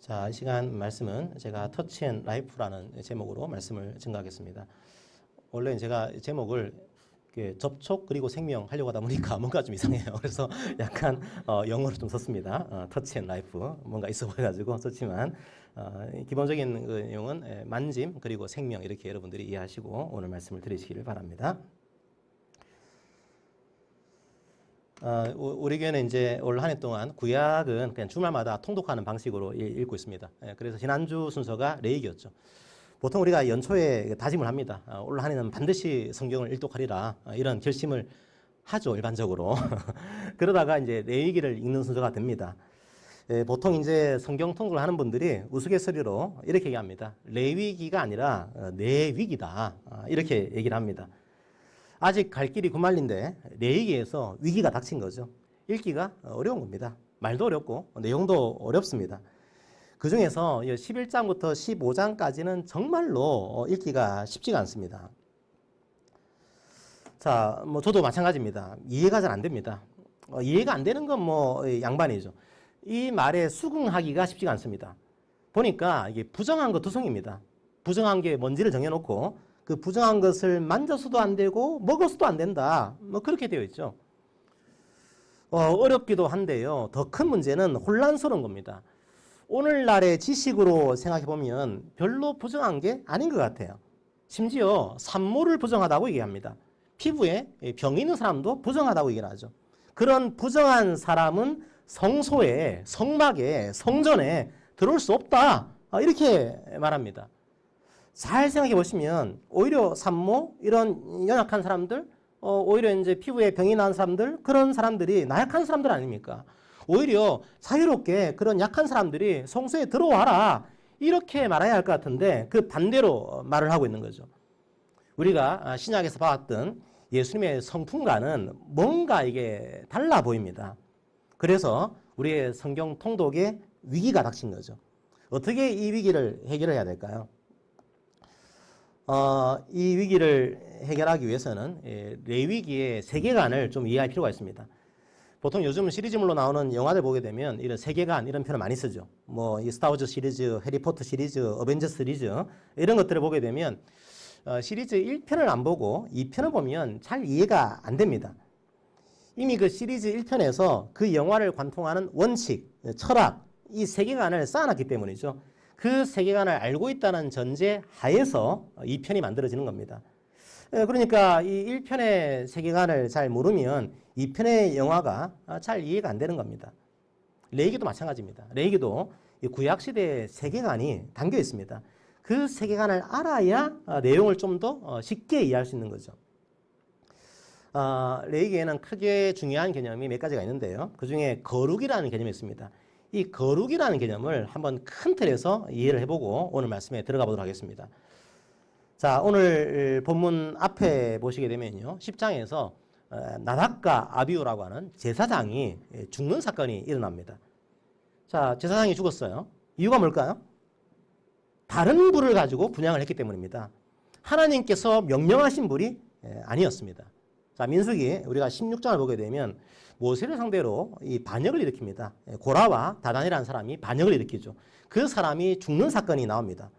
자, 이 시간 말씀은 제가 터치 앤 라이프라는 제목으로 말씀을 증가하겠습니다. 원래 제가 제목을 접촉 그리고 생명 하려고 하다 보니까 뭔가 좀 이상해요. 그래서 약간 영어로 좀 썼습니다. 터치 앤 라이프 뭔가 있어 보여가지고 썼지만 기본적인 그 내용은 만짐 그리고 생명 이렇게 여러분들이 이해하시고 오늘 말씀을 들으시기를 바랍니다. 우리 교회는 이제 올 한 해 동안 구약은 그냥 주말마다 통독하는 방식으로 읽고 있습니다. 그래서 지난주 순서가 레위기였죠. 보통 우리가 연초에 다짐을 합니다. 올 한 해는 반드시 성경을 일독하리라 이런 결심을 하죠, 일반적으로. 그러다가 이제 레위기를 읽는 순서가 됩니다. 보통 이제 성경 통독을 하는 분들이 우스갯소리로 이렇게 얘기합니다. 레위기가 아니라 내위기다 이렇게 얘기를 합니다. 아직 갈 길이 구말린데 레위기에서 위기가 닥친 거죠. 읽기가 어려운 겁니다. 말도 어렵고 내용도 어렵습니다. 그 중에서 11장부터 15장까지는 정말로 읽기가 쉽지가 않습니다. 자, 저도 마찬가지입니다. 이해가 잘 안 됩니다. 이해가 안 되는 건 양반이죠. 이 말에 수긍하기가 쉽지가 않습니다. 보니까 이게 부정한 거 투성입니다. 부정한 게 뭔지를 정해놓고 그 부정한 것을 만져서도 안 되고 먹어서도 안 된다. 그렇게 되어 있죠. 어렵기도 한데요. 더 큰 문제는 혼란스러운 겁니다. 오늘날의 지식으로 생각해 보면 별로 부정한 게 아닌 것 같아요. 심지어 산모를 부정하다고 얘기합니다. 피부에 병이 있는 사람도 부정하다고 얘기를 하죠. 그런 부정한 사람은 성소에, 성막에, 성전에 들어올 수 없다. 이렇게 말합니다. 잘 생각해 보시면 오히려 산모 이런 연약한 사람들 오히려 이제 피부에 병이 난 사람들 그런 사람들이 나약한 사람들 아닙니까? 오히려 자유롭게 그런 약한 사람들이 성소에 들어와라 이렇게 말해야 할 것 같은데 그 반대로 말을 하고 있는 거죠. 우리가 신약에서 봐왔던 예수님의 성품과는 뭔가 이게 달라 보입니다. 그래서 우리의 성경 통독에 위기가 닥친 거죠. 어떻게 이 위기를 해결해야 될까요? 이 위기를 해결하기 위해서는 레위기의 세계관을 좀 이해할 필요가 있습니다. 보통 요즘 시리즈물로 나오는 영화들 보게 되면 이런 세계관 이런 표현을 많이 쓰죠. 이 스타워즈 시리즈, 해리포터 시리즈, 어벤져스 시리즈 이런 것들을 보게 되면 시리즈 1편을 안 보고 2편을 보면 잘 이해가 안 됩니다. 이미 그 시리즈 1편에서 그 영화를 관통하는 원칙, 철학, 이 세계관을 쌓아놨기 때문이죠. 그 세계관을 알고 있다는 전제 하에서 2편이 만들어지는 겁니다. 그러니까 이 1편의 세계관을 잘 모르면 2편의 영화가 잘 이해가 안 되는 겁니다. 레위기도 마찬가지입니다. 레위기도 구약시대의 세계관이 담겨 있습니다. 그 세계관을 알아야 내용을 좀 더 쉽게 이해할 수 있는 거죠. 레위기에는 크게 중요한 개념이 몇 가지가 있는데요. 그 중에 거룩이라는 개념이 있습니다. 이 거룩이라는 개념을 한번 큰 틀에서 이해를 해보고 오늘 말씀에 들어가 보도록 하겠습니다. 자, 오늘 본문 앞에 보시게 되면요. 10장에서 나답과 아비후라고 하는 제사장이 죽는 사건이 일어납니다. 자, 제사장이 죽었어요. 이유가 뭘까요? 다른 불을 가지고 분향을 했기 때문입니다. 하나님께서 명령하신 불이 아니었습니다. 자, 민수기 우리가 16장을 보게 되면 모세를 상대로 이 반역을 일으킵니다. 고라와 다단이라는 사람이 반역을 일으키죠. 그 사람이 죽는 사건이 나옵니다.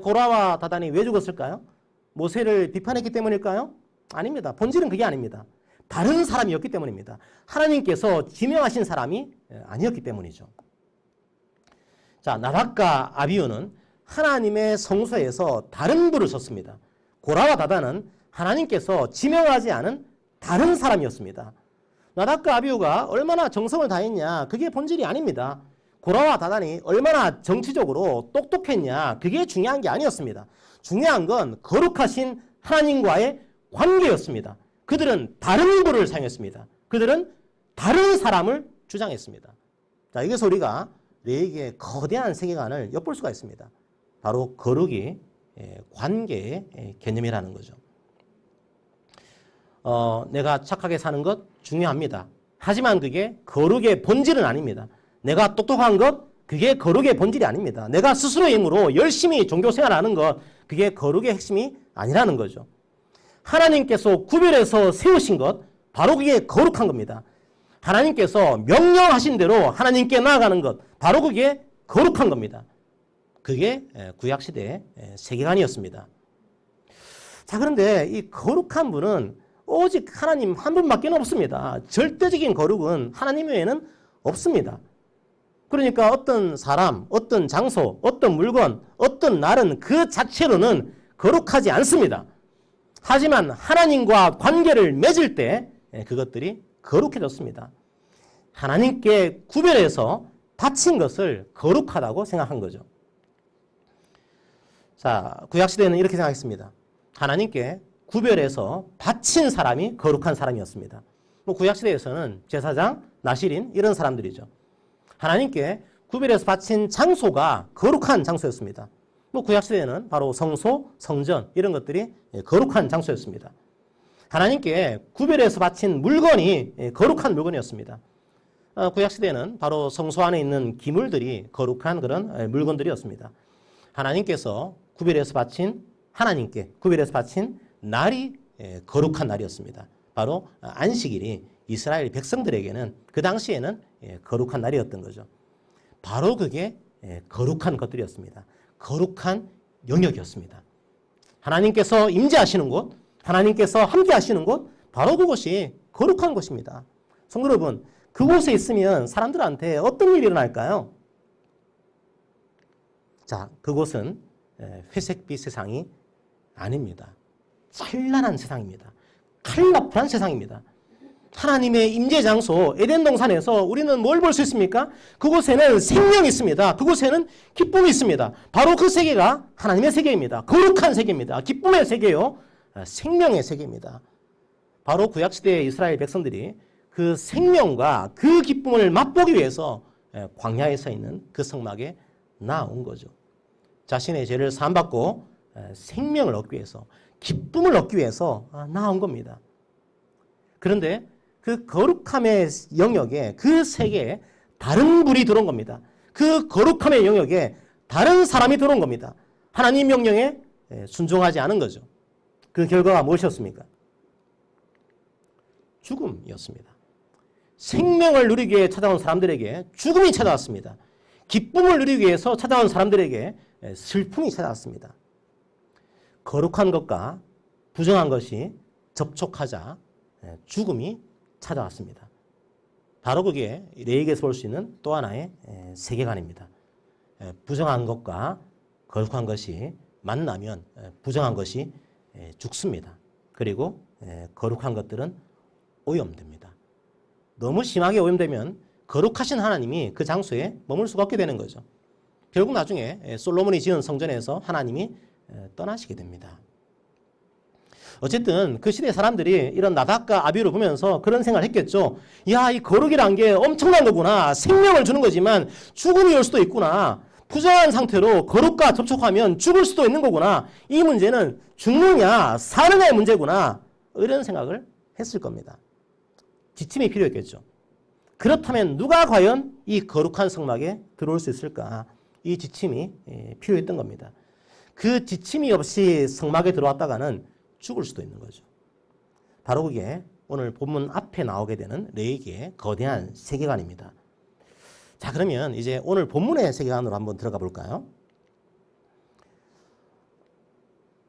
고라와 다단이 왜 죽었을까요? 모세를 비판했기 때문일까요? 아닙니다. 본질은 그게 아닙니다. 다른 사람이었기 때문입니다. 하나님께서 지명하신 사람이 아니었기 때문이죠. 자, 나답과 아비후는 하나님의 성소에서 다른 불을 썼습니다. 고라와 다단은 하나님께서 지명하지 않은 다른 사람이었습니다. 나답과 아비후가 얼마나 정성을 다했냐 그게 본질이 아닙니다. 고라와 다단이 얼마나 정치적으로 똑똑했냐 그게 중요한 게 아니었습니다. 중요한 건 거룩하신 하나님과의 관계였습니다. 그들은 다른 불을 사용했습니다. 그들은 다른 사람을 주장했습니다. 자, 여기서 우리가 레위기의 거대한 세계관을 엿볼 수가 있습니다. 바로 거룩이 관계의 개념이라는 거죠. 내가 착하게 사는 것 중요합니다. 하지만 그게 거룩의 본질은 아닙니다. 내가 똑똑한 것 그게 거룩의 본질이 아닙니다. 내가 스스로의 힘으로 열심히 종교 생활하는 것 그게 거룩의 핵심이 아니라는 거죠. 하나님께서 구별해서 세우신 것 바로 그게 거룩한 겁니다. 하나님께서 명령하신 대로 하나님께 나아가는 것 바로 그게 거룩한 겁니다. 그게 구약시대의 세계관이었습니다. 자, 그런데 이 거룩한 분은 오직 하나님 한 분밖에 없습니다. 절대적인 거룩은 하나님 외에는 없습니다. 그러니까 어떤 사람, 어떤 장소, 어떤 물건, 어떤 날은 그 자체로는 거룩하지 않습니다. 하지만 하나님과 관계를 맺을 때 그것들이 거룩해졌습니다. 하나님께 구별해서 바친 것을 거룩하다고 생각한 거죠. 자, 구약시대는 이렇게 생각했습니다. 하나님께 구별해서 바친 사람이 거룩한 사람이었습니다. 구약시대에서는 제사장, 나실인 이런 사람들이죠. 하나님께 구별해서 바친 장소가 거룩한 장소였습니다. 구약시대에는 바로 성소, 성전 이런 것들이 거룩한 장소였습니다. 하나님께 구별해서 바친 물건이 거룩한 물건이었습니다. 구약시대에는 바로 성소 안에 있는 기물들이 거룩한 그런 물건들이었습니다. 하나님께서 구별해서 바친 하나님께 구별해서 바친 날이 거룩한 날이었습니다. 바로 안식일이 이스라엘 백성들에게는 그 당시에는 거룩한 날이었던 거죠. 바로 그게 거룩한 것들이었습니다. 거룩한 영역이었습니다. 하나님께서 임재하시는 곳, 하나님께서 함께 하시는 곳, 바로 그곳이 거룩한 곳입니다. 성도 여러분, 그곳에 있으면 사람들한테 어떤 일이 일어날까요? 자, 그곳은 회색빛 세상이 아닙니다. 찬란한 세상입니다. 컬러풀한 세상입니다. 하나님의 임재 장소 에덴 동산에서 우리는 뭘 볼 수 있습니까? 그곳에는 생명이 있습니다. 그곳에는 기쁨이 있습니다. 바로 그 세계가 하나님의 세계입니다. 거룩한 세계입니다. 기쁨의 세계요. 생명의 세계입니다. 바로 구약시대의 이스라엘 백성들이 그 생명과 그 기쁨을 맛보기 위해서 광야에 서 있는 그 성막에 나온 거죠. 자신의 죄를 사함받고 생명을 얻기 위해서, 기쁨을 얻기 위해서 나온 겁니다. 그런데 그 거룩함의 영역에, 그 세계에 다른 불이 들어온 겁니다. 그 거룩함의 영역에 다른 사람이 들어온 겁니다. 하나님 명령에 순종하지 않은 거죠. 그 결과가 무엇이었습니까? 죽음이었습니다. 생명을 누리기 위해 찾아온 사람들에게 죽음이 찾아왔습니다. 기쁨을 누리기 위해서 찾아온 사람들에게 슬픔이 찾아왔습니다. 거룩한 것과 부정한 것이 접촉하자 죽음이 찾아왔습니다. 바로 그게 레위기에서 볼 수 있는 또 하나의 세계관입니다. 부정한 것과 거룩한 것이 만나면 부정한 것이 죽습니다. 그리고 거룩한 것들은 오염됩니다. 너무 심하게 오염되면 거룩하신 하나님이 그 장소에 머물 수가 없게 되는 거죠. 결국 나중에 솔로몬이 지은 성전에서 하나님이 떠나시게 됩니다. 어쨌든 그 시대 사람들이 이런 나답과 아비후를 보면서 그런 생각을 했겠죠. 야, 이 거룩이란 게 엄청난 거구나. 생명을 주는 거지만 죽음이 올 수도 있구나. 부정한 상태로 거룩과 접촉하면 죽을 수도 있는 거구나. 이 문제는 죽느냐 사느냐의 문제구나. 이런 생각을 했을 겁니다. 지침이 필요했겠죠. 그렇다면 누가 과연 이 거룩한 성막에 들어올 수 있을까? 이 지침이 필요했던 겁니다. 그 지침이 없이 성막에 들어왔다가는 죽을 수도 있는 거죠. 바로 그게 오늘 본문 앞에 나오게 되는 레위기의 거대한 세계관입니다. 자, 그러면 이제 오늘 본문의 세계관으로 한번 들어가 볼까요?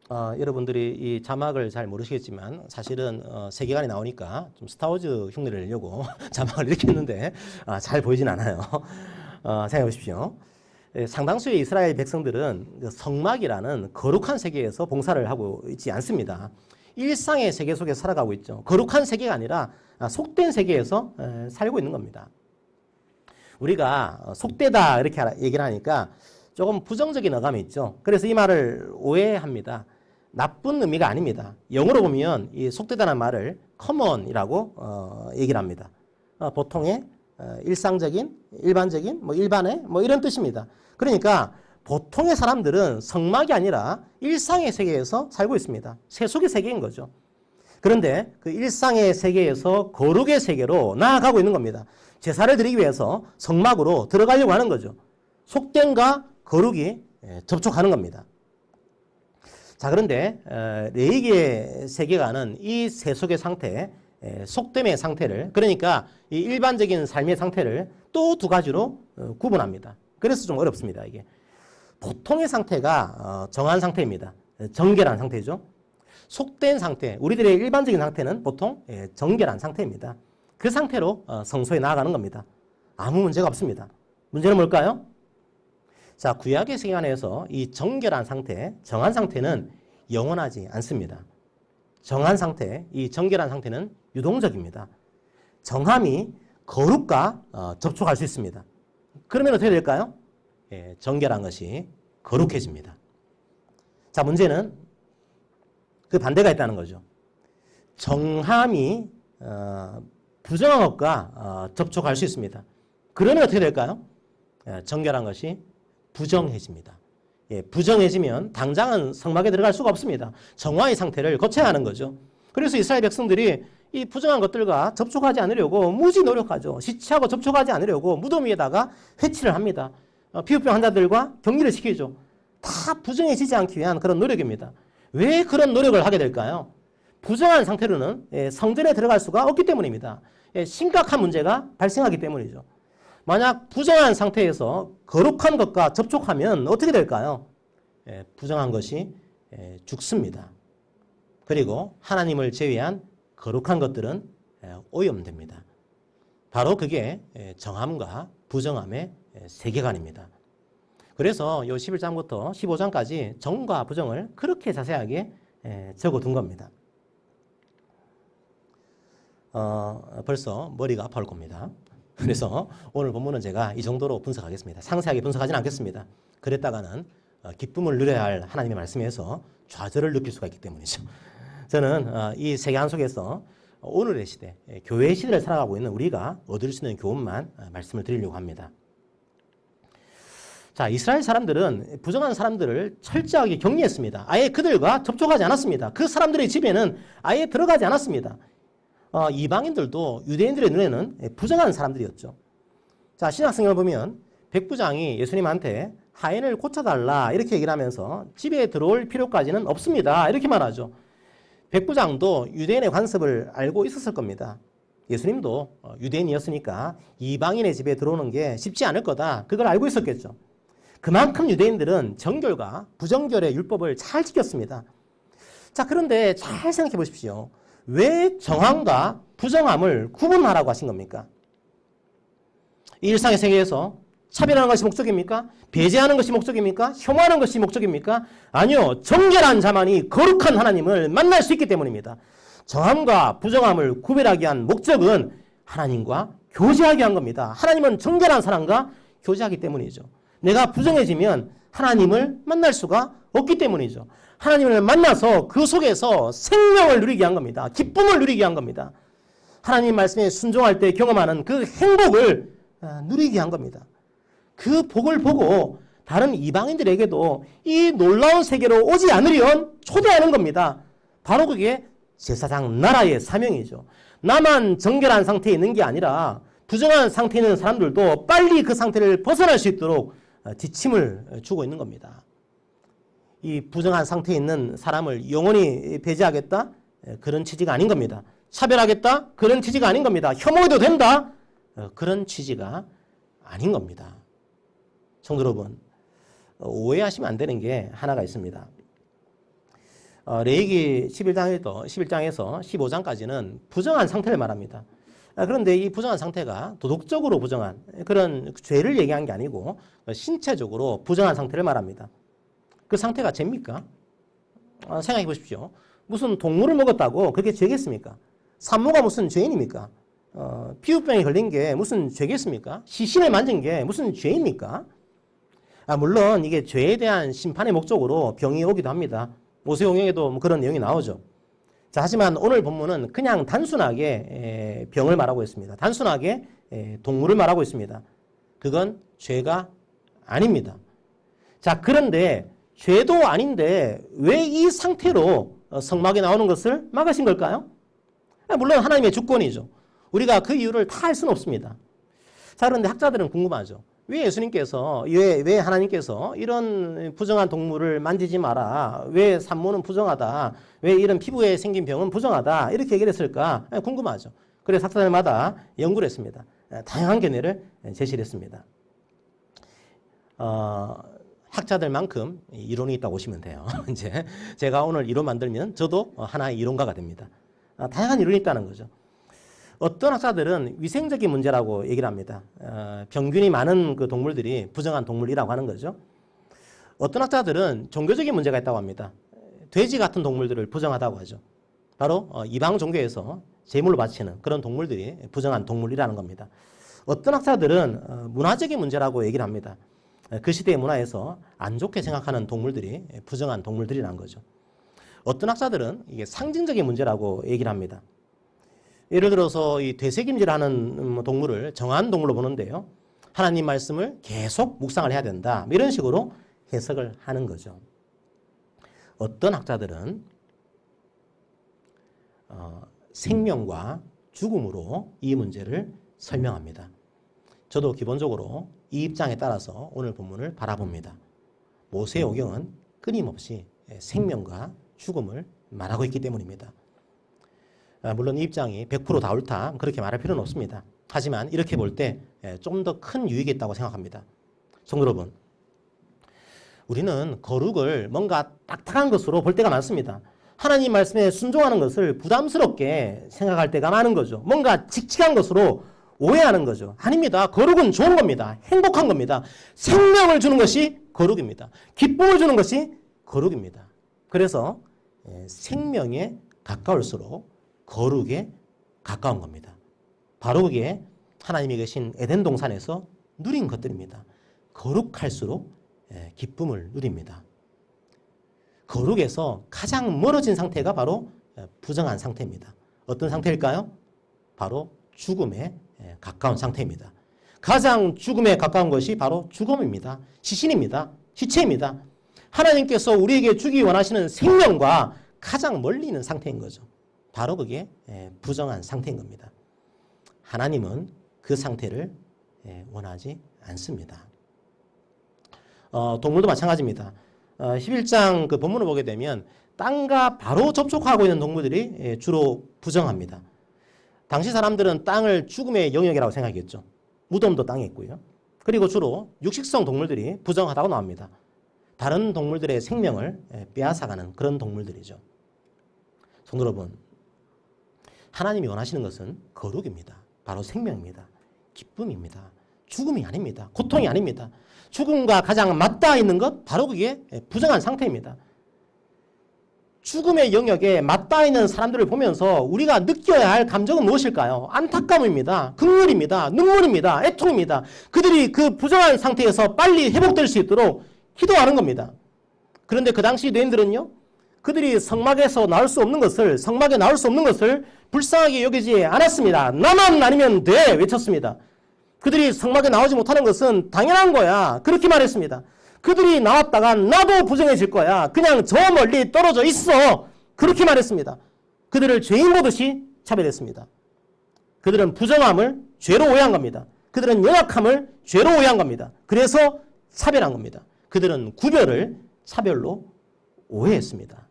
여러분들이 이 자막을 잘 모르시겠지만 사실은 세계관이 나오니까 좀 스타워즈 흉내를 내려고 자막을 이렇게 했는데 잘 보이진 않아요. 생각해 보십시오. 상당수의 이스라엘 백성들은 성막이라는 거룩한 세계에서 봉사를 하고 있지 않습니다. 일상의 세계 속에 살아가고 있죠. 거룩한 세계가 아니라 속된 세계에서 살고 있는 겁니다. 우리가 속되다 이렇게 얘기를 하니까 조금 부정적인 어감이 있죠. 그래서 이 말을 오해합니다. 나쁜 의미가 아닙니다. 영어로 보면 이 속되다는 말을 common이라고 얘기를 합니다. 보통의 일상적인, 일반적인, 일반의 이런 뜻입니다. 그러니까 보통의 사람들은 성막이 아니라 일상의 세계에서 살고 있습니다. 세속의 세계인 거죠. 그런데 그 일상의 세계에서 거룩의 세계로 나아가고 있는 겁니다. 제사를 드리기 위해서 성막으로 들어가려고 하는 거죠. 속됨과 거룩이 접촉하는 겁니다. 자, 그런데 레위기의 세계관은 이 세속의 상태, 속됨의 상태를, 그러니까 이 일반적인 삶의 상태를 또 두 가지로 구분합니다. 그래서 좀 어렵습니다. 이게 보통의 상태가 정한 상태입니다. 정결한 상태죠. 속된 상태, 우리들의 일반적인 상태는 보통 정결한 상태입니다. 그 상태로 성소에 나아가는 겁니다. 아무 문제가 없습니다. 문제는 뭘까요? 자, 구약의 세계관에서 이 정결한 상태, 정한 상태는 영원하지 않습니다. 정한 상태, 이 정결한 상태는 유동적입니다. 정함이 거룩과 접촉할 수 있습니다. 그러면 어떻게 될까요? 정결한 것이 거룩해집니다. 자, 문제는 그 반대가 있다는 거죠. 정함이 부정한 것과 접촉할 수 있습니다. 그러면 어떻게 될까요? 정결한 것이 부정해집니다. 부정해지면 당장은 성막에 들어갈 수가 없습니다. 정화의 상태를 거쳐야 하는 거죠. 그래서 이스라엘 백성들이 이 부정한 것들과 접촉하지 않으려고 무지 노력하죠. 시체하고 접촉하지 않으려고 무덤 위에다가 회치를 합니다. 피부병 환자들과 격리를 시키죠. 다 부정해지지 않기 위한 그런 노력입니다. 왜 그런 노력을 하게 될까요? 부정한 상태로는 성전에 들어갈 수가 없기 때문입니다. 심각한 문제가 발생하기 때문이죠. 만약 부정한 상태에서 거룩한 것과 접촉하면 어떻게 될까요? 부정한 것이 죽습니다. 그리고 하나님을 제외한 거룩한 것들은 오염됩니다. 바로 그게 정함과 부정함의 세계관입니다. 그래서 이 11장부터 15장까지 정과 부정을 그렇게 자세하게 적어둔 겁니다. 벌써 머리가 아파올 겁니다. 그래서 오늘 본문은 제가 이 정도로 분석하겠습니다. 상세하게 분석하지는 않겠습니다. 그랬다가는 기쁨을 누려야 할 하나님의 말씀에서 좌절을 느낄 수가 있기 때문이죠. 저는 이 세계관 속에서 오늘의 시대, 교회의 시대를 살아가고 있는 우리가 얻을 수 있는 교훈만 말씀을 드리려고 합니다. 자, 이스라엘 사람들은 부정한 사람들을 철저하게 격리했습니다. 아예 그들과 접촉하지 않았습니다. 그 사람들의 집에는 아예 들어가지 않았습니다. 이방인들도 유대인들의 눈에는 부정한 사람들이었죠. 자, 신약성경을 보면 백부장이 예수님한테 하인을 고쳐달라 이렇게 얘기를 하면서 집에 들어올 필요까지는 없습니다. 이렇게 말하죠. 백부장도 유대인의 관습을 알고 있었을 겁니다. 예수님도 유대인이었으니까 이방인의 집에 들어오는 게 쉽지 않을 거다. 그걸 알고 있었겠죠. 그만큼 유대인들은 정결과 부정결의 율법을 잘 지켰습니다. 자, 그런데 잘 생각해 보십시오. 왜 정함과 부정함을 구분하라고 하신 겁니까? 일상의 세계에서 차별하는 것이 목적입니까? 배제하는 것이 목적입니까? 혐오하는 것이 목적입니까? 아니요. 정결한 자만이 거룩한 하나님을 만날 수 있기 때문입니다. 정함과 부정함을 구별하기 위한 목적은 하나님과 교제하게 한 겁니다. 하나님은 정결한 사람과 교제하기 때문이죠. 내가 부정해지면 하나님을 만날 수가 없기 때문이죠. 하나님을 만나서 그 속에서 생명을 누리게 한 겁니다. 기쁨을 누리게 한 겁니다. 하나님 말씀에 순종할 때 경험하는 그 행복을 누리게 한 겁니다. 그 복을 보고 다른 이방인들에게도 이 놀라운 세계로 오지 않으려 초대하는 겁니다. 바로 그게 제사장 나라의 사명이죠. 나만 정결한 상태에 있는 게 아니라 부정한 상태에 있는 사람들도 빨리 그 상태를 벗어날 수 있도록 지침을 주고 있는 겁니다. 이 부정한 상태에 있는 사람을 영원히 배제하겠다? 그런 취지가 아닌 겁니다. 차별하겠다? 그런 취지가 아닌 겁니다. 혐오해도 된다? 그런 취지가 아닌 겁니다. 성도 여러분, 오해하시면 안 되는 게 하나가 있습니다. 레위기 11장에서 15장까지는 부정한 상태를 말합니다. 그런데 이 부정한 상태가 도덕적으로 부정한 그런 죄를 얘기한 게 아니고 신체적으로 부정한 상태를 말합니다. 그 상태가 죄입니까? 생각해 보십시오. 무슨 동물을 먹었다고 그게 죄겠습니까? 산모가 무슨 죄인입니까? 피부병에 걸린 게 무슨 죄겠습니까? 시신을 만진 게 무슨 죄입니까? 물론 이게 죄에 대한 심판의 목적으로 병이 오기도 합니다. 모세오경에도 그런 내용이 나오죠. 자, 하지만 오늘 본문은 그냥 단순하게 병을 말하고 있습니다. 단순하게 동물을 말하고 있습니다. 그건 죄가 아닙니다. 자, 그런데 죄도 아닌데 왜 이 상태로 성막에 나오는 것을 막으신 걸까요? 물론 하나님의 주권이죠. 우리가 그 이유를 다 알 수는 없습니다. 자, 그런데 학자들은 궁금하죠. 왜 예수님께서, 왜 하나님께서 이런 부정한 동물을 만지지 마라. 왜 산모는 부정하다. 왜 이런 피부에 생긴 병은 부정하다. 이렇게 얘기를 했을까? 궁금하죠. 그래서 학자들마다 연구를 했습니다. 다양한 견해를 제시를 했습니다. 학자들만큼 이론이 있다고 보시면 돼요. 이제 제가 오늘 이론 만들면 저도 하나의 이론가가 됩니다. 다양한 이론이 있다는 거죠. 어떤 학자들은 위생적인 문제라고 얘기를 합니다. 병균이 많은 그 동물들이 부정한 동물이라고 하는 거죠. 어떤 학자들은 종교적인 문제가 있다고 합니다. 돼지 같은 동물들을 부정하다고 하죠. 바로 이방 종교에서 제물로 바치는 그런 동물들이 부정한 동물이라는 겁니다. 어떤 학자들은 문화적인 문제라고 얘기를 합니다. 그 시대의 문화에서 안 좋게 생각하는 동물들이 부정한 동물들이라는 거죠. 어떤 학자들은 이게 상징적인 문제라고 얘기를 합니다. 예를 들어서 이 되새김질하는 동물을 정한 동물로 보는데요. 하나님 말씀을 계속 묵상을 해야 된다. 이런 식으로 해석을 하는 거죠. 어떤 학자들은 생명과 죽음으로 이 문제를 설명합니다. 저도 기본적으로 이 입장에 따라서 오늘 본문을 바라봅니다. 모세오경은 끊임없이 생명과 죽음을 말하고 있기 때문입니다. 물론 이 입장이 100%다 옳다 그렇게 말할 필요는 없습니다. 하지만 이렇게 볼 때 좀 더 큰 유익이 있다고 생각합니다. 성도 여러분, 우리는 거룩을 뭔가 딱딱한 것으로 볼 때가 많습니다. 하나님 말씀에 순종하는 것을 부담스럽게 생각할 때가 많은 거죠. 뭔가 칙칙한 것으로 오해하는 거죠. 아닙니다. 거룩은 좋은 겁니다. 행복한 겁니다. 생명을 주는 것이 거룩입니다. 기쁨을 주는 것이 거룩입니다. 그래서 생명에 가까울수록 거룩에 가까운 겁니다. 바로 그게 하나님이 계신 에덴 동산에서 누린 것들입니다. 거룩할수록 기쁨을 누립니다. 거룩에서 가장 멀어진 상태가 바로 부정한 상태입니다. 어떤 상태일까요? 바로 죽음에 가까운 상태입니다. 가장 죽음에 가까운 것이 바로 죽음입니다. 시신입니다. 시체입니다. 하나님께서 우리에게 주기 원하시는 생명과 가장 멀리 있는 상태인 거죠. 바로 그게 부정한 상태인 겁니다. 하나님은 그 상태를 원하지 않습니다. 동물도 마찬가지입니다. 11장 그 본문을 보게 되면 땅과 바로 접촉하고 있는 동물들이 주로 부정합니다. 당시 사람들은 땅을 죽음의 영역이라고 생각했죠. 무덤도 땅에 있고요. 그리고 주로 육식성 동물들이 부정하다고 나옵니다. 다른 동물들의 생명을 빼앗아가는 그런 동물들이죠. 성도 여러분, 하나님이 원하시는 것은 거룩입니다. 바로 생명입니다. 기쁨입니다. 죽음이 아닙니다. 고통이 아닙니다. 죽음과 가장 맞닿아 있는 것, 바로 그게 부정한 상태입니다. 죽음의 영역에 맞닿아 있는 사람들을 보면서 우리가 느껴야 할 감정은 무엇일까요? 안타까움입니다. 긍휼입니다. 눈물입니다. 애통입니다. 그들이 그 부정한 상태에서 빨리 회복될 수 있도록 기도하는 겁니다. 그런데 그 당시 유대인들은요, 그들이 성막에서 나올 수 없는 것을, 성막에 나올 수 없는 것을 불쌍하게 여기지 않았습니다. 나만 아니면 돼! 외쳤습니다. 그들이 성막에 나오지 못하는 것은 당연한 거야. 그렇게 말했습니다. 그들이 나왔다가 나도 부정해질 거야. 그냥 저 멀리 떨어져 있어. 그렇게 말했습니다. 그들을 죄인 보듯이 차별했습니다. 그들은 부정함을 죄로 오해한 겁니다. 그들은 연약함을 죄로 오해한 겁니다. 그래서 차별한 겁니다. 그들은 구별을 차별로 오해했습니다.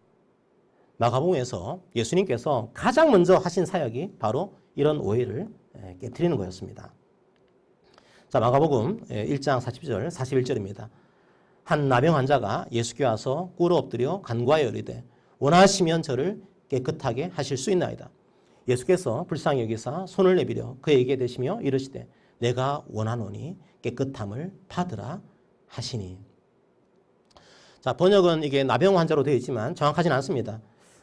마가복음에서 예수님께서 가장 먼저 하신 사역이 바로 이런 오해를 깨트리는 거였습니다. 자, 마가복음 1장 40절, 41절입니다. 한 나병 환자가 예수께 와서 꿇어 엎드려 간구하여 이르되 원하시면 저를 깨끗하게 하실 수 있나이다. 예수께서 불쌍히 여기사 손을 내밀어 그에게 대시며 이르시되 내가 원하노니 깨끗함을 받으라 하시니. 자, 번역은 이게 나병 환자로 되어 있지만 정확하지는 않습니다.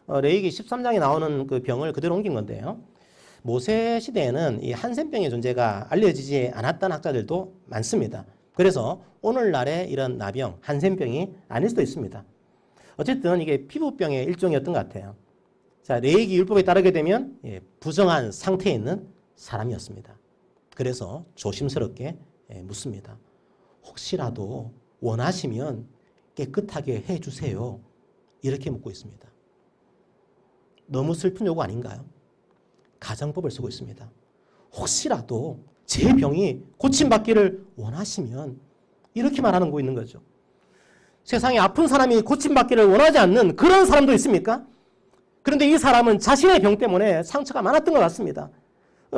레위기 13장에 나오는 그 병을 그대로 옮긴 건데요. 모세 시대에는 이 한센병의 존재가 알려지지 않았던 학자들도 많습니다. 그래서 오늘날의 이런 나병, 한센병이 아닐 수도 있습니다. 어쨌든 이게 피부병의 일종이었던 것 같아요. 자, 레위기 율법에 따르게 되면 부정한 상태에 있는 사람이었습니다. 그래서 조심스럽게 묻습니다. 혹시라도 원하시면 깨끗하게 해주세요. 이렇게 묻고 있습니다. 너무 슬픈 요구 아닌가요? 가정법을 쓰고 있습니다. 혹시라도 제 병이 고침받기를 원하시면 이렇게 말하는 거 있는 거죠. 세상에 아픈 사람이 고침받기를 원하지 않는 그런 사람도 있습니까? 그런데 이 사람은 자신의 병 때문에 상처가 많았던 것 같습니다.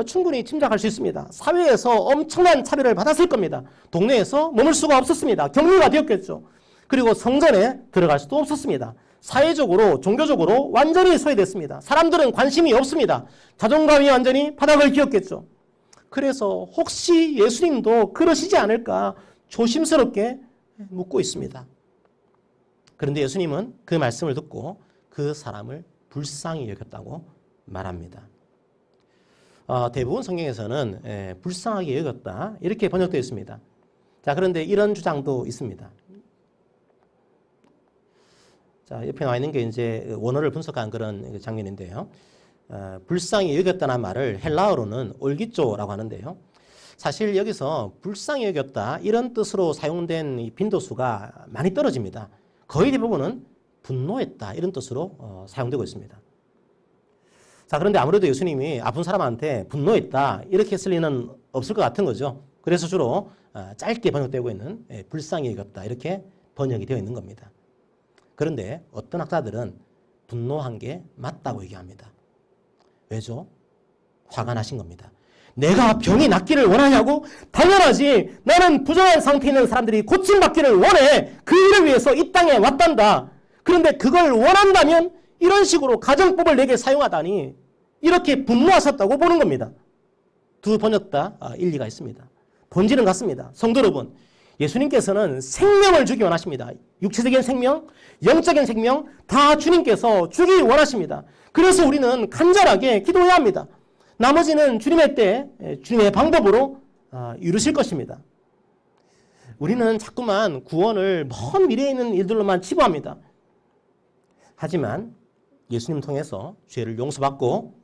충분히 짐작할 수 있습니다. 사회에서 엄청난 차별을 받았을 겁니다. 동네에서 머물 수가 없었습니다. 격리가 되었겠죠. 그리고 성전에 들어갈 수도 없었습니다. 사회적으로, 종교적으로 완전히 소외됐습니다. 사람들은 관심이 없습니다. 자존감이 완전히 바닥을 기었겠죠. 그래서 혹시 예수님도 그러시지 않을까 조심스럽게 묻고 있습니다. 그런데 예수님은 그 말씀을 듣고 그 사람을 불쌍히 여겼다고 말합니다. 대부분 성경에서는 불쌍하게 여겼다 이렇게 번역되어 있습니다. 자, 그런데 이런 주장도 있습니다. 자, 옆에 나와 있는 게 이제 원어를 분석한 그런 장면인데요. 불쌍히 여겼다는 말을 헬라어로는 올기조라고 하는데요. 사실 여기서 불쌍히 여겼다 이런 뜻으로 사용된 이 빈도수가 많이 떨어집니다. 거의 대부분은 분노했다 이런 뜻으로 사용되고 있습니다. 자, 그런데 아무래도 예수님이 아픈 사람한테 분노했다 이렇게 쓸 리는 없을 것 같은 거죠. 그래서 주로 짧게 번역되고 있는 불쌍히 여겼다 이렇게 번역이 되어 있는 겁니다. 그런데 어떤 학자들은 분노한 게 맞다고 얘기합니다. 왜죠? 화가 나신 겁니다. 내가 병이 낫기를 원하냐고? 당연하지. 나는 부정한 상태에 있는 사람들이 고침받기를 원해. 그 일을 위해서 이 땅에 왔단다. 그런데 그걸 원한다면 이런 식으로 가정법을 내게 사용하다니 이렇게 분노하셨다고 보는 겁니다. 두 번역 다 일리가 있습니다. 본질은 같습니다. 성도 여러분, 예수님께서는 생명을 주기 원하십니다. 육체적인 생명, 영적인 생명 다 주님께서 주기 원하십니다. 그래서 우리는 간절하게 기도해야 합니다. 나머지는 주님의 때, 주님의 방법으로 이루실 것입니다. 우리는 자꾸만 구원을 먼 미래에 있는 일들로만 치부합니다. 하지만 예수님 통해서 죄를 용서받고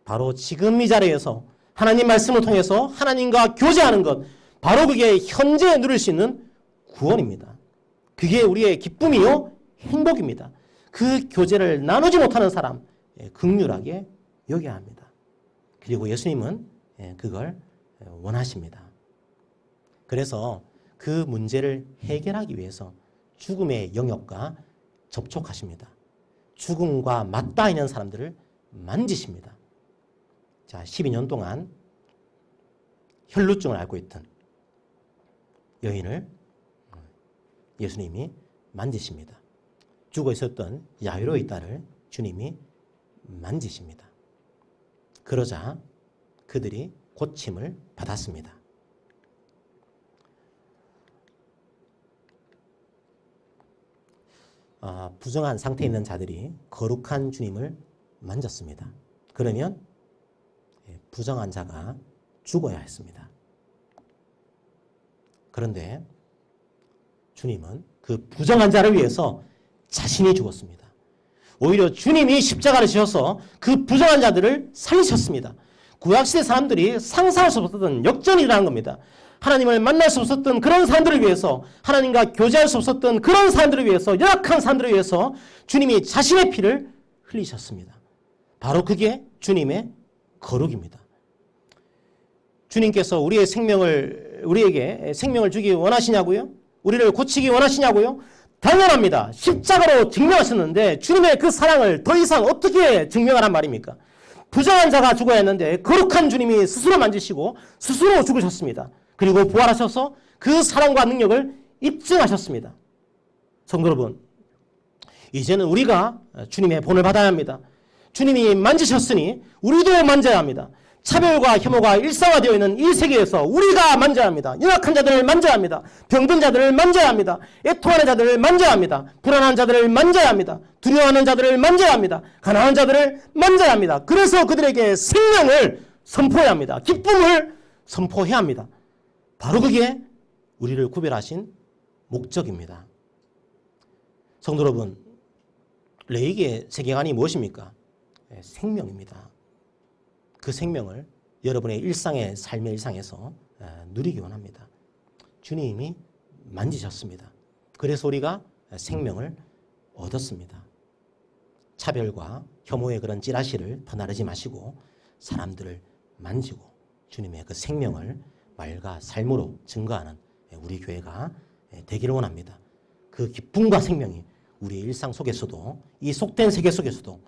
바로 지금 이 자리에서 하나님 말씀을 통해서 하나님과 교제하는 것, 바로 그게 현재 누릴 수 있는 구원입니다. 그게 우리의 기쁨이요 행복입니다. 그 교제를 나누지 못하는 사람 긍휼하게 여겨야 합니다. 그리고 예수님은 그걸 원하십니다. 그래서 그 문제를 해결하기 위해서 죽음의 영역과 접촉하십니다. 죽음과 맞닿아 있는 사람들을 만지십니다. 자, 12년 동안 혈루증을 앓고 있던 여인을 예수님이 만지십니다. 죽어 있었던 야이로의 딸을 주님이 만지십니다. 그러자 그들이 고침을 받았습니다. 부정한 상태에 있는 자들이 거룩한 주님을 만졌습니다. 그러면 부정한 자가 죽어야 했습니다. 그런데 주님은 그 부정한 자를 위해서 자신이 죽었습니다. 오히려 주님이 십자가를 지셔서 그 부정한 자들을 살리셨습니다. 구약시대 사람들이 상상할 수 없었던 역전이 일어난 겁니다. 하나님을 만날 수 없었던 그런 사람들을 위해서, 하나님과 교제할 수 없었던 그런 사람들을 위해서, 열악한 사람들을 위해서 주님이 자신의 피를 흘리셨습니다. 바로 그게 주님의 거룩입니다. 주님께서 우리에게 생명을 주기 원하시냐고요? 우리를 고치기 원하시냐고요? 당연합니다. 십자가로 증명하셨는데 주님의 그 사랑을 더 이상 어떻게 증명하란 말입니까? 부정한 자가 죽어야 했는데 거룩한 주님이 스스로 만지시고 스스로 죽으셨습니다. 그리고 부활하셔서 그 사랑과 능력을 입증하셨습니다. 성도 여러분, 이제는 우리가 주님의 본을 받아야 합니다. 주님이 만지셨으니 우리도 만져야 합니다. 차별과 혐오가 일상화되어 있는 이 세계에서 우리가 만져야 합니다. 연약한 자들을 만져야 합니다. 병든 자들을 만져야 합니다. 애통하는 자들을 만져야 합니다. 불안한 자들을 만져야 합니다. 두려워하는 자들을 만져야 합니다. 가난한 자들을 만져야 합니다. 그래서 그들에게 생명을 선포해야 합니다. 기쁨을 선포해야 합니다. 바로 그게 우리를 구별하신 목적입니다. 성도 여러분, 레이기의 세계관이 무엇입니까? 생명입니다. 그 생명을 여러분의 일상의 삶의 일상에서 누리기 원합니다. 주님이 만지셨습니다. 그래서 우리가 생명을 얻었습니다. 차별과 혐오의 그런 찌라시를 퍼나르지 마시고 사람들을 만지고 주님의 그 생명을 말과 삶으로 증거하는 우리 교회가 되기를 원합니다. 그 기쁨과 생명이 우리의 일상 속에서도, 이 속된 세계 속에서도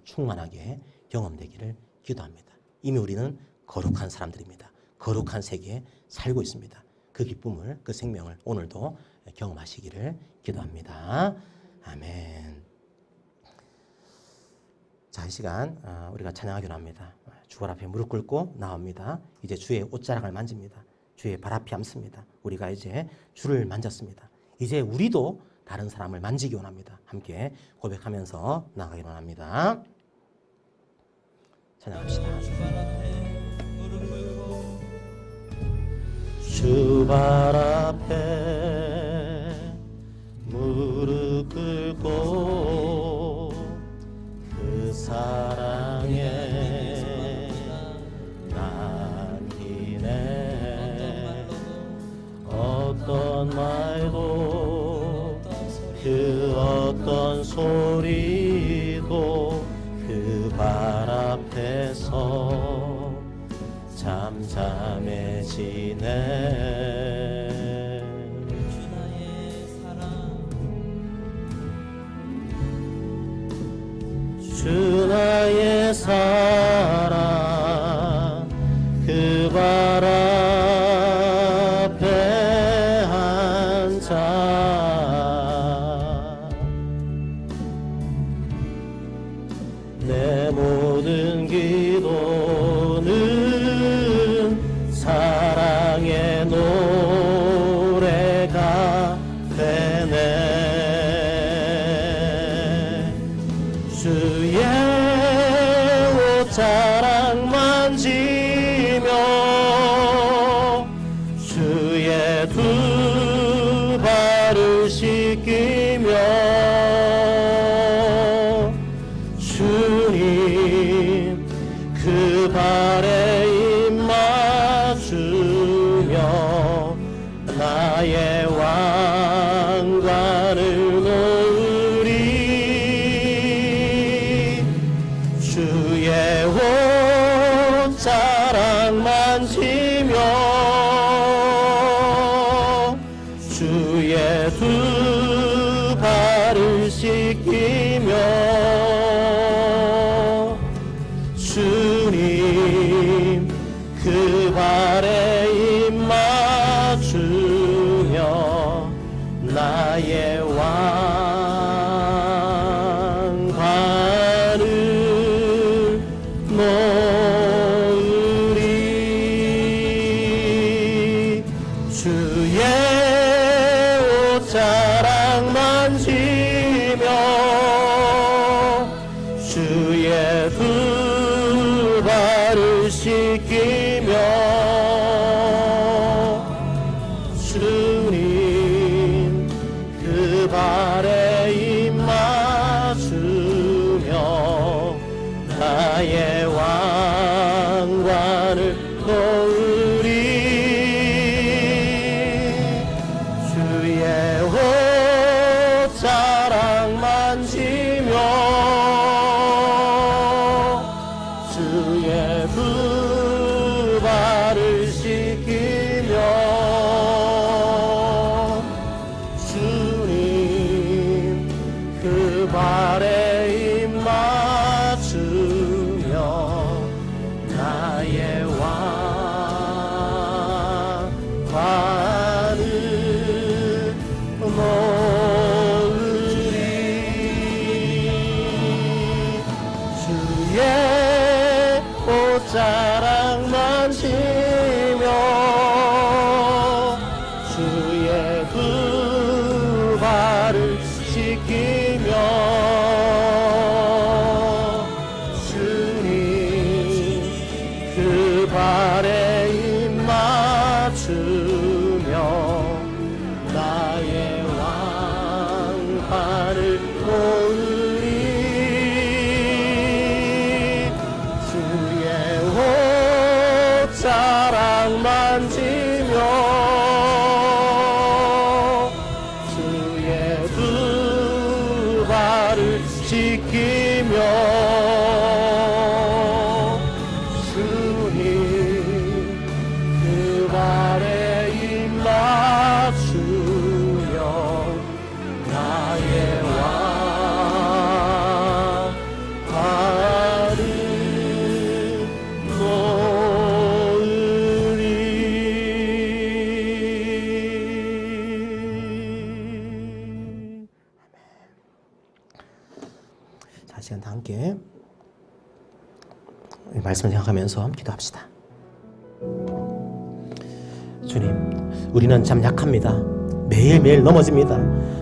충만하게 경험되기를 기도합니다. 이미 우리는 거룩한 사람들입니다. 거룩한 세계에 살고 있습니다. 그 기쁨을, 그 생명을 오늘도 경험하시기를 기도합니다. 아멘. 자, 이 시간 우리가 찬양하기로 합니다. 주발 앞에 무릎 꿇고 나옵니다. 이제 주의 옷자락을 만집니다. 주의 발 앞에 앉습니다. 우리가 이제 주를 만졌습니다. 이제 우리도 다른 사람을 만지기 원합니다. 함께 고백하면서 나가기로 합니다. 찬양합시다. 주발 앞에 무릎 꿇고 그 사랑에 남기네. 어떤 말도 그 어떤 소리도 그 발 앞에서 잠잠해지네. 주 나의 사랑 그 발 앞에 앉아 내 모든 기도는 사랑의 노래가 되네. 주의 옷자락 만지며 주의 두 발을 씻기며 주님 그 발에 입 맞추며 나의 왕관을 놓으리. 주의 옷자락 만지며 주의 두 발을 씻기며 주님 그 발에 입 맞추며 나의 왕관을 놓으리. 주의 옷자락 만지며 주의 두 발을 씻기며 주님 그 발에 입 맞추며 나의 왕관을 놓으리. 주의 시간 다 함께 말씀을 생각하면서 기도합시다. 주님, 우리는 참 약합니다. 매일매일 넘어집니다.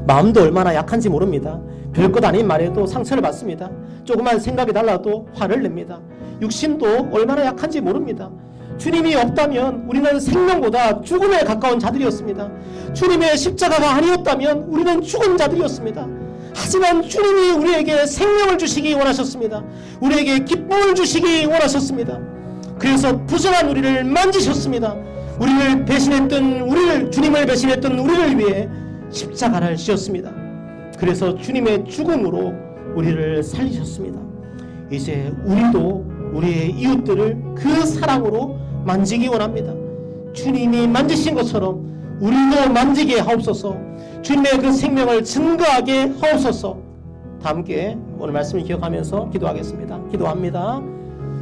마음도 얼마나 약한지 모릅니다. 별것 아닌 말에도 상처를 받습니다. 조그만 생각이 달라도 화를 냅니다. 육신도 얼마나 약한지 모릅니다. 주님이 없다면 우리는 생명보다 죽음에 가까운 자들이었습니다. 주님의 십자가가 아니었다면 우리는 죽은 자들이었습니다. 하지만 주님이 우리에게 생명을 주시기 원하셨습니다. 우리에게 기쁨을 주시기 원하셨습니다. 그래서 부정한 우리를 만지셨습니다. 우리를 배신했던 주님을 배신했던 우리를 위해 십자가를 지었습니다. 그래서 주님의 죽음으로 우리를 살리셨습니다. 이제 우리도 우리의 이웃들을 그 사랑으로 만지기 원합니다. 주님이 만지신 것처럼 우리도 만지게 하옵소서. 주님의 그 생명을 증거하게 하옵소서. 다 함께 오늘 말씀을 기억하면서 기도하겠습니다. 기도합니다.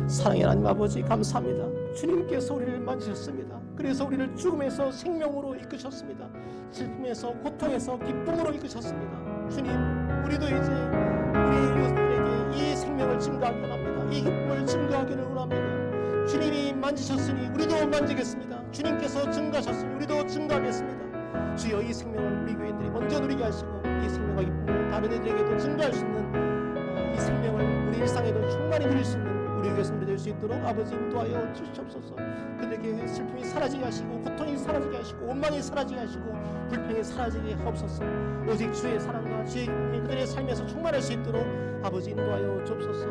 사랑의 하나님 아버지, 감사합니다. 주님께서 우리를 만지셨습니다. 그래서 우리를 죽음에서 생명으로 이끄셨습니다. 슬픔에서 고통에서 기쁨으로 이끄셨습니다. 주님, 우리도 이제 우리 이웃들에게 이 생명을 증거하기 원합니다. 이 기쁨을 증거하기를 원합니다. 주님이 만지셨으니 우리도 만지겠습니다. 주님께서 증거하셨으니 우리도 증거하겠습니다. 주여, 이 생명을 우리 교인들이 먼저 누리게 하시고 이 생명과 기쁨을 다른 이들에게도 증거할 수 있는 이 생명을 우리 일상에도 충만히 누릴 수 있는 우리 교회성들이 될 수 있도록 아버지 인도하여 주시옵소서. 그들에게 슬픔이 사라지게 하시고 고통이 사라지게 하시고 원망이 사라지게 하시고 불평이 사라지게 하옵소서. 오직 주의 사랑과 주의 기쁨이 그들의 삶에서 충만할 수 있도록 아버지 인도하여 주옵소서.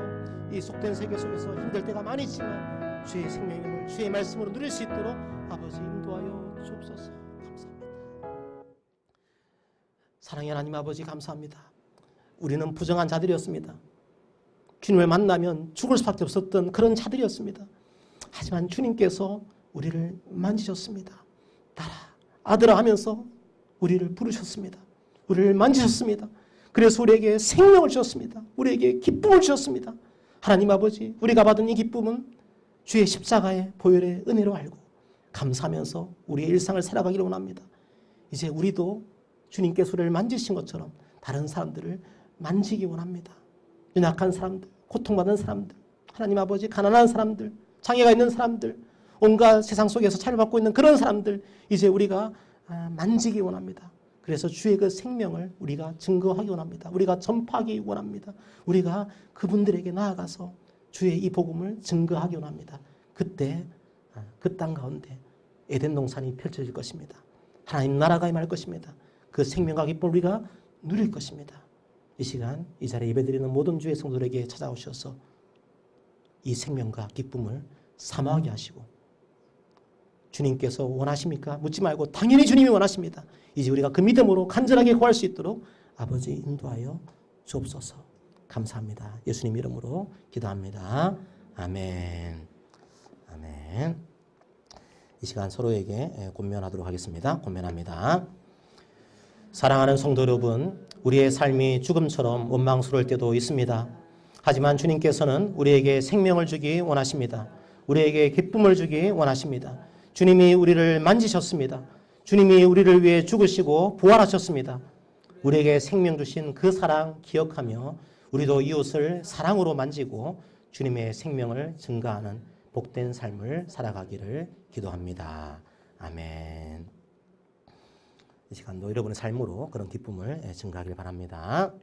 이 속된 세계 속에서 힘들 때가 많이 있지만 주의 생명의 힘을 주의 말씀으로 누릴 수 있도록 아버지 인도하여 주옵소서. 감사합니다. 사랑의 하나님 아버지, 감사합니다. 우리는 부정한 자들이었습니다. 주님을 만나면 죽을 수밖에 없었던 그런 자들이었습니다. 하지만 주님께서 우리를 만지셨습니다. 나라, 아들아 하면서 우리를 부르셨습니다. 우리를 만지셨습니다. 그래서 우리에게 생명을 주셨습니다. 우리에게 기쁨을 주셨습니다. 하나님 아버지, 우리가 받은 이 기쁨은 주의 십자가의 보혈의 은혜로 알고 감사하면서 우리의 일상을 살아가기를 원합니다. 이제 우리도 주님께서 우리를 만지신 것처럼 다른 사람들을 만지기 원합니다. 연약한 사람들, 고통받는 사람들, 하나님 아버지, 가난한 사람들, 장애가 있는 사람들, 온갖 세상 속에서 차별받고 있는 그런 사람들 이제 우리가 만지기 원합니다. 그래서 주의 그 생명을 우리가 증거하기 원합니다. 우리가 전파하기 원합니다. 우리가 그분들에게 나아가서 주의 이 복음을 증거하기 원합니다. 그때 그 땅 가운데 에덴 동산이 펼쳐질 것입니다. 하나님 나라가 임할 것입니다. 그 생명과 기쁨을 우리가 누릴 것입니다. 이 시간 이 자리에 예배드리는 모든 주의 성도들에게 찾아오셔서 이 생명과 기쁨을 사모하게 하시고, 주님께서 원하십니까? 묻지 말고 당연히 주님이 원하십니다. 이제 우리가 그 믿음으로 간절하게 구할 수 있도록 아버지 인도하여 주옵소서. 감사합니다. 예수님 이름으로 기도합니다. 아멘. 아멘. 이 시간 서로에게 권면하도록 하겠습니다. 권면합니다. 사랑하는 성도 여러분, 우리의 삶이 죽음처럼 원망스러울 때도 있습니다. 하지만 주님께서는 우리에게 생명을 주기 원하십니다. 우리에게 기쁨을 주기 원하십니다. 주님이 우리를 만지셨습니다. 주님이 우리를 위해 죽으시고 부활하셨습니다. 우리에게 생명 주신 그 사랑 기억하며 우리도 이웃을 사랑으로 만지고 주님의 생명을 증가하는 복된 삶을 살아가기를 기도합니다. 아멘. 이 시간도 여러분의 삶으로 그런 기쁨을 증가하길 바랍니다.